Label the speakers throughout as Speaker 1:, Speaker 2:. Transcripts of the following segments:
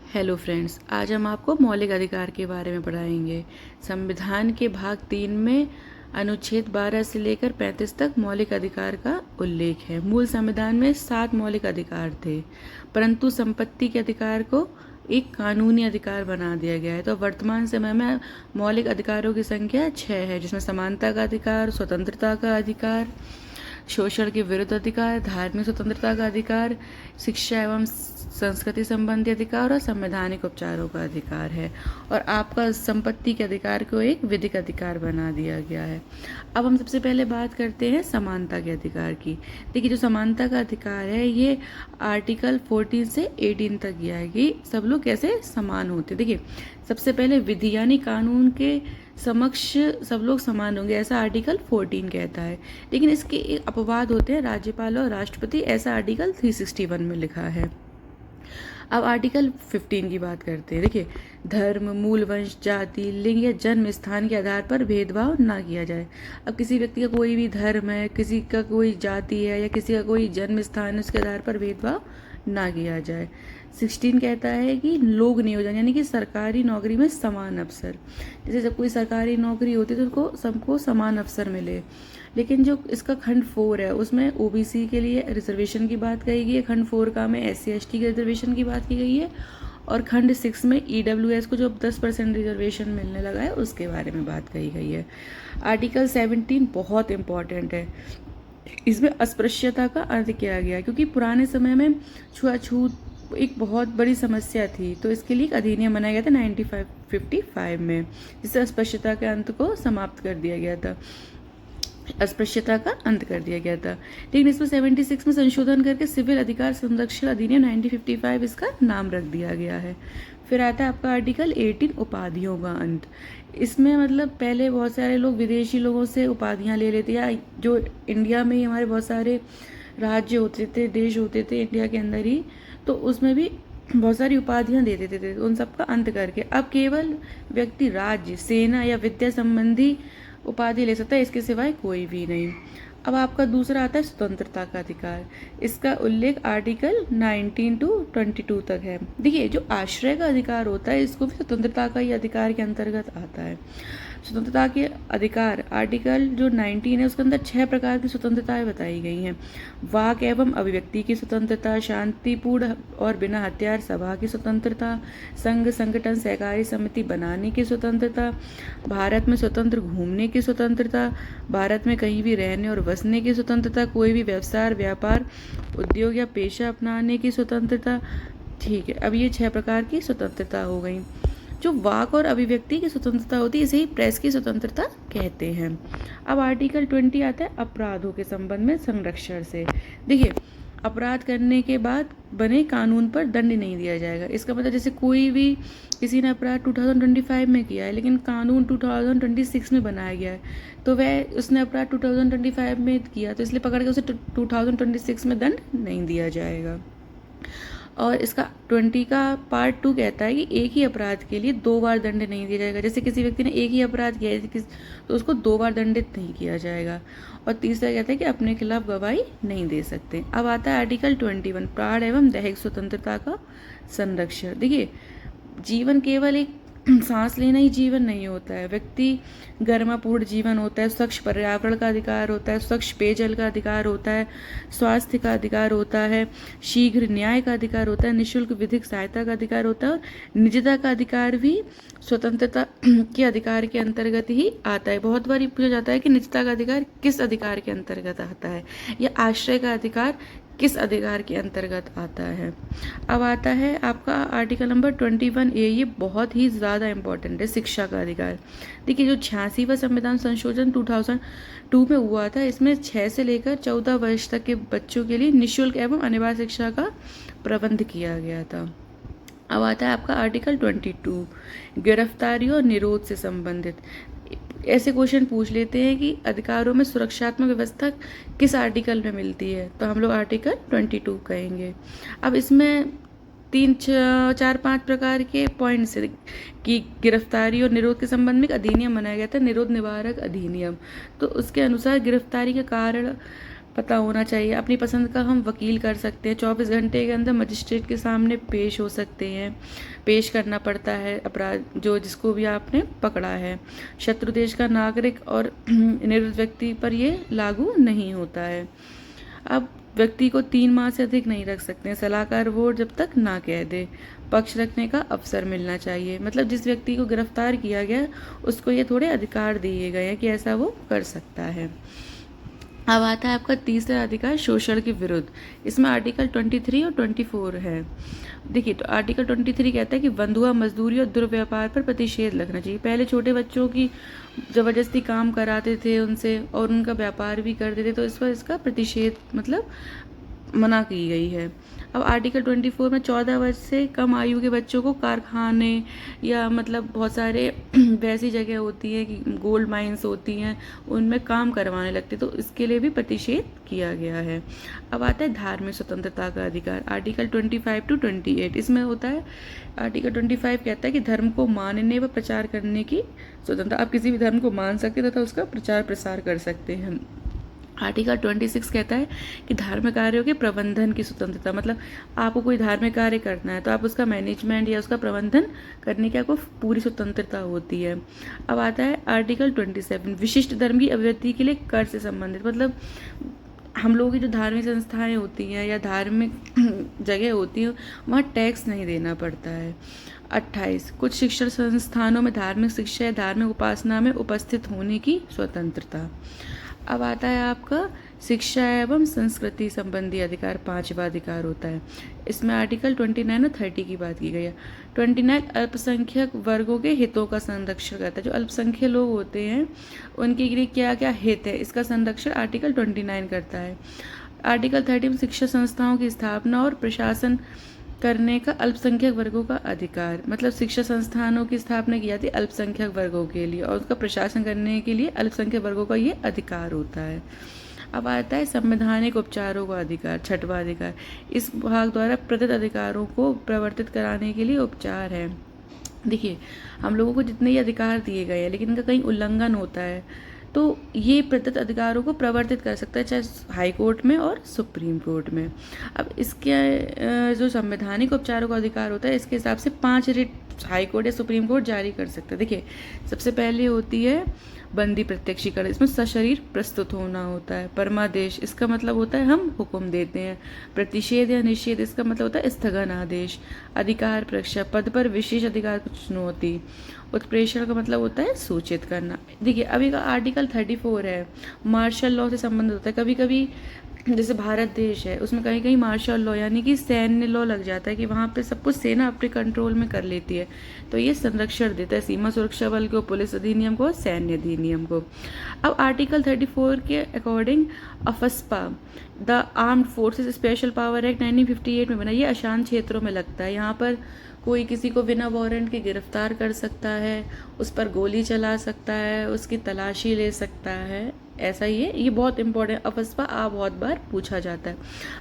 Speaker 1: Hello friends, आज हम आपको मौलिक अधिकार के बारे में पढ़ाएंगे। संविधान के भाग 3 में अनुच्छेद 12 से लेकर 35 तक मौलिक अधिकार का उल्लेख है। मूल संविधान में 7 मौलिक अधिकार थे, परंतु संपत्ति के अधिकार को एक कानूनी अधिकार बना दिया गया है। तो वर्तमान समय में मौलिक अधिकारों की संख्या 6 है, जिसमें समानता का अधिकार, स्वतंत्रता का अधिकार, शोषण के विरुद्ध अधिकार, धार्मिक स्वतंत्रता का अधिकार, शिक्षा एवं संस्कृति संबंधी अधिकार और संवैधानिक उपचारों का अधिकार है। और आपका संपत्ति के अधिकार को एक विधिक अधिकार बना दिया गया है। अब हम सबसे पहले बात करते हैं समानता के अधिकार की। देखिए, जो समानता का अधिकार है ये आर्टिकल 14 से 18 तक गया है कि सब लोग कैसे समान होते। देखिए, सबसे पहले विधि यानी कानून के समक्ष सब लोग समान होंगे, ऐसा आर्टिकल 14 कहता है। लेकिन इसके एक अपवाद होते हैं, राज्यपाल और राष्ट्रपति, ऐसा आर्टिकल 361 में लिखा है। अब आर्टिकल 15 की बात करते हैं। देखिए, धर्म, मूल वंश, जाति, लिंग या जन्म स्थान के आधार पर भेदभाव ना किया जाए। अब किसी व्यक्ति का कोई भी धर्म है, किसी का कोई जाति है या किसी का कोई जन्म स्थान है, उसके आधार पर भेदभाव ना किया जाए। 16 कहता है कि लोक नियोजन यानी कि सरकारी नौकरी में समान अवसर। जैसे जब कोई सरकारी नौकरी होती है तो उसको सबको समान अवसर मिले। लेकिन जो इसका खंड 4 है उसमें ओबीसी के लिए रिजर्वेशन की बात कही गई है, खंड 4 का में SC ST के रिजर्वेशन की बात की गई है, और खंड 6 में EWS को जो 10% रिजर्वेशन मिलने लगा है उसके बारे में बात कही गई है। आर्टिकल 17 बहुत इंपॉर्टेंट है। इसमें अस्पृश्यता का अंत किया गया, क्योंकि पुराने समय में छुआछूत एक बहुत बड़ी समस्या थी, तो इसके लिए एक अधिनियम बनाया गया था 1955 में, जिससे अस्पृश्यता के अंत को समाप्त कर दिया गया था, अस्पृश्यता का अंत कर दिया गया था। लेकिन इसमें 76 में संशोधन करके सिविल अधिकार संरक्षण अधिनियम 1955 इसका नाम रख दिया गया है। फिर आता है आपका आर्टिकल 18 उपाधियों का अंत। इसमें मतलब पहले बहुत सारे लोग विदेशी लोगों से उपाधियां ले लेते, या जो इंडिया में ही हमारे बहुत सारे राज्य होते थे, देश होते थे इंडिया के अंदर ही, तो उसमें भी बहुत सारी उपाधियां दे देते थे। उन सबका अंत करके अब केवल व्यक्ति राज्य, सेना या विद्या संबंधी उपाधि ले सकता है, इसके सिवाय कोई भी नहीं। अब आपका दूसरा आता है स्वतंत्रता का अधिकार। इसका उल्लेख आर्टिकल 19 to 22 तक है। देखिए, जो आश्रय का अधिकार होता है इसको भी स्वतंत्रता का ही अधिकार के अंतर्गत आता है। स्वतंत्रता के अधिकार आर्टिकल जो 19 है उसके अंदर 6 प्रकार की स्वतंत्रताएं बताई गई हैं। वाक एवं अभिव्यक्ति की स्वतंत्रता, शांतिपूर्ण और बिना हथियार सभा की स्वतंत्रता, संघ संगठन सहकारी समिति बनाने की स्वतंत्रता, भारत में स्वतंत्र घूमने की स्वतंत्रता, भारत में कहीं भी रहने और बसने की स्वतंत्रता, कोई भी व्यवसाय, व्यापार, उद्योग या पेशा अपनाने की स्वतंत्रता। ठीक है, अब ये 6 प्रकार की स्वतंत्रता हो गई। जो वाक और अभिव्यक्ति की स्वतंत्रता होती है इसे ही प्रेस की स्वतंत्रता कहते हैं। अब आर्टिकल 20 आता है अपराधों के संबंध में संरक्षण से। देखिए, अपराध करने के बाद बने कानून पर दंड नहीं दिया जाएगा। इसका मतलब जैसे कोई भी किसी ने अपराध 2025 में किया है लेकिन कानून 2026 में बनाया गया है, तो वह उसने अपराध 2025 में किया तो इसलिए पकड़ के उसे 2026 में दंड नहीं दिया जाएगा। और इसका 20 का पार्ट 2 कहता है कि एक ही अपराध के लिए 2 बार दंड नहीं दिया जाएगा। जैसे किसी व्यक्ति ने एक ही अपराध किया है तो उसको 2 बार दंडित नहीं किया जाएगा। और तीसरा कहता है कि अपने खिलाफ गवाही नहीं दे सकते। अब आता है आर्टिकल 21 प्राण एवं दैहिक स्वतंत्रता का संरक्षण। देखिए, जीवन केवल एक सांस लेना ही जीवन नहीं होता है, व्यक्ति गर्मापूर्ण जीवन होता है, स्वच्छ पर्यावरण का अधिकार होता है, स्वच्छ पेयजल का अधिकार होता है, स्वास्थ्य का अधिकार होता है, शीघ्र न्याय का अधिकार होता है, निःशुल्क विधिक सहायता का अधिकार होता है, और निजता का अधिकार भी स्वतंत्रता के अधिकार के अंतर्गत ही आता है। बहुत बार पूछा जाता है कि निजता का अधिकार किस अधिकार के अंतर्गत आता है, या आश्रय का अधिकार किस अधिकार के अंतर्गत आता है। अब आता है आपका आर्टिकल नंबर 21A, ये बहुत ही ज़्यादा इंपॉर्टेंट है, शिक्षा का अधिकार। देखिए, जो 86वां संविधान संशोधन 2002 में हुआ था, इसमें 6 से लेकर 14 वर्ष तक के बच्चों के लिए निःशुल्क एवं अनिवार्य शिक्षा का प्रबंध किया गया था। अब आता है आपका आर्टिकल 22 गिरफ्तारी और निरोध से संबंधित। ऐसे क्वेश्चन पूछ लेते हैं कि अधिकारों में सुरक्षात्मक व्यवस्था किस आर्टिकल में मिलती है, तो हम लोग आर्टिकल 22 कहेंगे। अब इसमें 3-4-5 प्रकार के पॉइंट्स है कि गिरफ्तारी और निरोध के संबंध में एक अधिनियम बनाया गया था, निरोध निवारक अधिनियम। तो उसके अनुसार गिरफ्तारी के कारण पता होना चाहिए। अपनी पसंद का हम वकील कर सकते हैं। 24 घंटे के अंदर मजिस्ट्रेट के सामने पेश हो सकते हैं। पेश करना पड़ता है अपराध जो जिसको भी आपने पकड़ा है। शत्रु देश का नागरिक और निवृत्त व्यक्ति पर ये लागू नहीं होता है। अब व्यक्ति को 3 माह से अधिक नहीं रख सकते हैं। सलाहकार वोट जब तक ना कह दे। पक्ष रखने का अवसर मिलना चाहिए, मतलब जिस व्यक्ति को गिरफ्तार किया गया उसको ये थोड़े अधिकार दिए गए हैं कि ऐसा वो कर सकता है। अब आता है आपका तीसरा अधिकार शोषण के विरुद्ध। इसमें आर्टिकल 23 और 24 है। देखिए, तो आर्टिकल 23 कहता है कि बंधुआ मजदूरी और दुर्व्यवहार पर प्रतिषेध लगना चाहिए। पहले छोटे बच्चों की ज़बरदस्ती काम कराते थे उनसे और उनका व्यापार भी करते थे, तो इस पर इसका प्रतिषेध मतलब मना की गई है। अब आर्टिकल 24 में 14 वर्ष से कम आयु के बच्चों को कारखाने या मतलब बहुत सारे वैसी जगह होती है कि गोल्ड माइंस होती हैं उनमें काम करवाने लगते, तो इसके लिए भी प्रतिषेध किया गया है। अब आता है धार्मिक स्वतंत्रता का अधिकार, आर्टिकल 25 to 28। इसमें होता है आर्टिकल 25 कहता है कि धर्म को मानने व प्रचार करने की स्वतंत्रता। आप किसी भी धर्म को मान सकते हैं तथा उसका प्रचार प्रसार कर सकते हैं। आर्टिकल 26 कहता है कि धार्मिक कार्यों के प्रबंधन की स्वतंत्रता, मतलब आपको कोई धार्मिक कार्य करना है तो आप उसका मैनेजमेंट या उसका प्रबंधन करने की आपको पूरी स्वतंत्रता होती है। अब आता है आर्टिकल 27 विशिष्ट धर्म की अभिव्यक्ति के लिए कर से संबंधित, मतलब हम लोगों की जो धार्मिक संस्थाएं होती हैं या धार्मिक जगह होती हैं वहाँ टैक्स नहीं देना पड़ता है। 28 कुछ शिक्षण संस्थानों में धार्मिक शिक्षा या धार्मिक उपासना में उपस्थित होने की स्वतंत्रता। अब आता है आपका शिक्षा एवं संस्कृति संबंधी अधिकार, 5वां अधिकार होता है। इसमें आर्टिकल 29 और 30 की बात की गई है। 29 अल्पसंख्यक वर्गों के हितों का संरक्षण करता है। जो अल्पसंख्यक लोग होते हैं उनके लिए क्या क्या हित है इसका संरक्षण आर्टिकल 29 करता है। आर्टिकल 30 में शिक्षा संस्थाओं की स्थापना और प्रशासन करने का अल्पसंख्यक वर्गों का अधिकार, मतलब शिक्षा संस्थानों की स्थापना की जाती है अल्पसंख्यक वर्गों के लिए और उसका प्रशासन करने के लिए अल्पसंख्यक वर्गों का ये अधिकार होता है। अब आता है संवैधानिक उपचारों का अधिकार, 6वां अधिकार। इस भाग द्वारा प्रदत्त अधिकारों को प्रवर्तित कराने के लिए उपचार है। देखिए, हम लोगों को जितने ये अधिकार दिए गए हैं लेकिन इनका कहीं उल्लंघन होता है तो ये प्रदत्त अधिकारों को प्रवर्तित कर सकता है, चाहे हाई कोर्ट में और सुप्रीम कोर्ट में। अब इसके जो संवैधानिक उपचारों का अधिकार होता है इसके हिसाब से 5 रिट हाई कोर्ट या सुप्रीम कोर्ट जारी कर सकता है। देखिए, सबसे पहले होती है बंदी प्रत्यक्षीकरण, इसमें सशरीर प्रस्तुत होना होता है। परमादेश, इसका मतलब होता है हम हुक्म देते हैं। प्रतिषेध या निषेध, इसका मतलब होता है स्थगन आदेश। अधिकार परीक्षा, पद पर विशेष अधिकार की चुनौती। उत्प्रेषण का मतलब होता है सूचित करना। देखिए, अभी का आर्टिकल 34 है, मार्शल लॉ से संबंधित होता है। कभी कभी जैसे भारत देश है उसमें कहीं कहीं मार्शल लॉ यानी कि सैन्य लॉ लग जाता है कि वहाँ पे सब कुछ सेना अपने कंट्रोल में कर लेती है, तो ये संरक्षण देता है सीमा सुरक्षा बल को, पुलिस अधिनियम को, सैन्य अधिनियम को। अब आर्टिकल 34 के according AFSPA, the armed forces special power act 1958 में बना, ये अशांत क्षेत्रों में लगता है। यहाँ पर कोई किसी को बिना वारंट के गिरफ्तार कर सकता है, उस पर गोली चला सकता है, उसकी तलाशी ले सकता है, ऐसा ही है। ये बहुत इंपॉर्टेंट अफस्पा बहुत बार पूछा जाता है।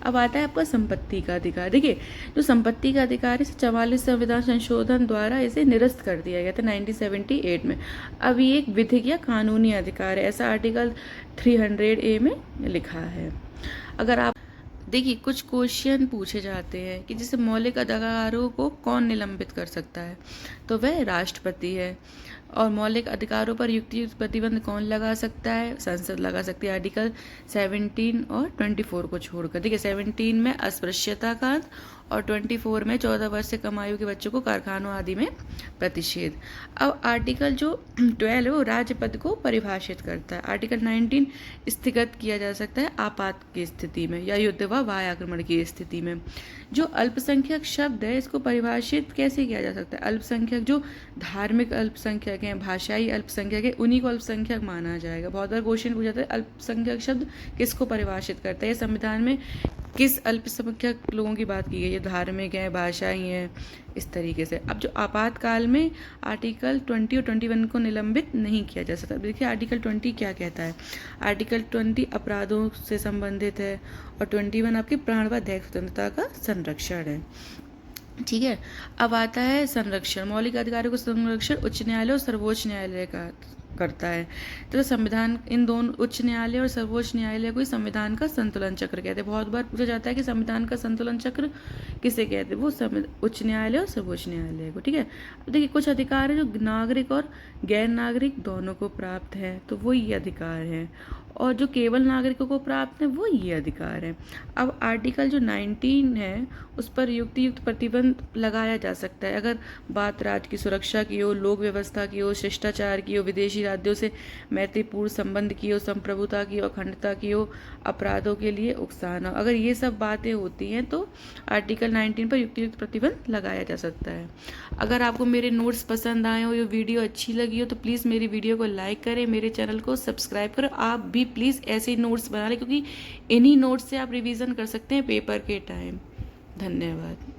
Speaker 1: अब आता है आपका संपत्ति का अधिकार। देखिए, जो संपत्ति का अधिकार है 44 संविधान संशोधन द्वारा इसे निरस्त कर दिया गया था 1978 में। अब ये एक विधिक या कानूनी अधिकार है, ऐसा आर्टिकल 300A में लिखा है। अगर आप देखिए, कुछ क्वेश्चन पूछे जाते हैं कि जैसे मौलिक अधिकारों को कौन निलंबित कर सकता है, तो वह राष्ट्रपति है। और मौलिक अधिकारों पर युक्तियुक्त प्रतिबंध कौन लगा सकता है, संसद लगा सकती है, आर्टिकल 17 और 24 को छोड़कर। देखिए, 17 में अस्पृश्यता का अंत और 24 में 14 वर्ष से कम आयु के बच्चों को कारखानों आदि में प्रतिषेध। अब आर्टिकल जो 12 है वो राज्य पद को परिभाषित करता है। आर्टिकल 19 स्थगित किया जा सकता है आपात की स्थिति में या युद्ध व वायु आक्रमण की स्थिति में। जो अल्पसंख्यक शब्द है इसको परिभाषित कैसे किया जा सकता है, अल्पसंख्यक जो धार्मिक अल्पसंख्यक हैं, भाषाई अल्पसंख्यक है, उन्हीं को अल्पसंख्यक माना जाएगा। बहुत बार क्वेश्चन पूछा जाता है अल्पसंख्यक शब्द किसको परिभाषित करता है, संविधान में किस अल्पसंख्यक लोगों की बात की गई है, धार्मिक हैं, भाषाई हैं, इस तरीके से। अब जो आपातकाल में आर्टिकल 20 और 21 को निलंबित नहीं किया जा सकता। देखिए, आर्टिकल 20 क्या कहता है, आर्टिकल 20 अपराधों से संबंधित है और 21 आपकी प्राण व दैहिक स्वतंत्रता का संरक्षण है। ठीक है, अब आता है संरक्षण। मौलिक अधिकारों का संरक्षण उच्च न्यायालय और सर्वोच्च न्यायालय का करता है। तो संविधान, इन दोनों उच्च न्यायालय और सर्वोच्च न्यायालय को संविधान का संतुलन चक्र कहते हैं। बहुत बार पूछा जाता है कि संविधान का संतुलन चक्र किसे कहते हैं, वो उच्च न्यायालय और सर्वोच्च न्यायालय को। ठीक है, अब देखिए कुछ अधिकार है जो नागरिक और गैर नागरिक दोनों को प्राप्त है, तो वो ये अधिकार है, और जो केवल नागरिकों को प्राप्त है वो ये अधिकार है। अब आर्टिकल जो 19 है उस पर युक्त प्रतिबंध लगाया जा सकता है अगर बात राज्य की सुरक्षा की हो, लोक व्यवस्था की हो, शिष्टाचार की हो, विदेशी राज्यों से मैत्रीपूर्ण संबंध की हो, संप्रभुता की हो, अखंडता की हो, अपराधों के लिए उकसाना, अगर ये सब बातें होती हैं तो आर्टिकल 19 पर युक्त प्रतिबंध लगाया जा सकता है। अगर आपको मेरे नोट्स पसंद आए हो, ये वीडियो अच्छी लगी हो, तो प्लीज़ मेरी वीडियो को लाइक करें, मेरे चैनल को सब्सक्राइब करो। आप भी प्लीज़ ऐसे ही नोट्स बना लें, क्योंकि इन्हीं नोट्स से आप रिवीजन कर सकते हैं पेपर के टाइम। धन्यवाद।